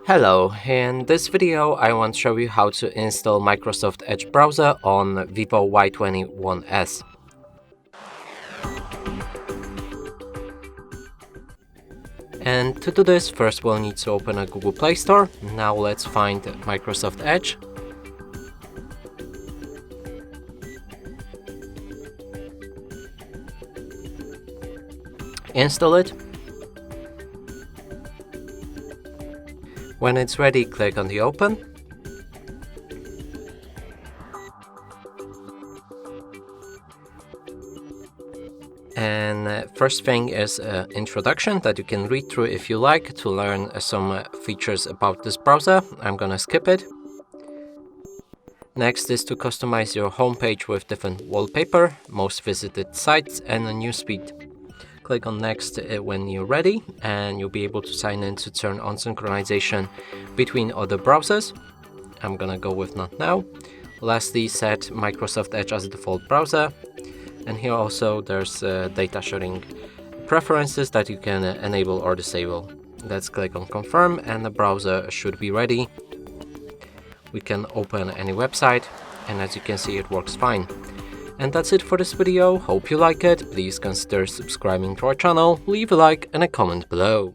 Hello, in this video I want to show you how to install Microsoft Edge browser on Vivo Y21S. And to do this, first we'll need to open a Google Play Store. Now let's find Microsoft Edge. Install it. When it's ready, click on the open. And first thing is an introduction that you can read through if you like to learn some features about this browser. I'm gonna skip it. Next is to customize your homepage with different wallpaper, most visited sites, and a newsfeed. Click on next when you're ready, and you'll be able to sign in to turn on synchronization between other browsers. I'm gonna go with not now. Lastly, set Microsoft Edge as a default browser. And here also there's data sharing preferences that you can enable or disable. Let's click on confirm and the browser should be ready. We can open any website, and as you can see, it works fine. And that's it for this video. Hope you like it. Please consider subscribing to our channel, leave a like and a comment below.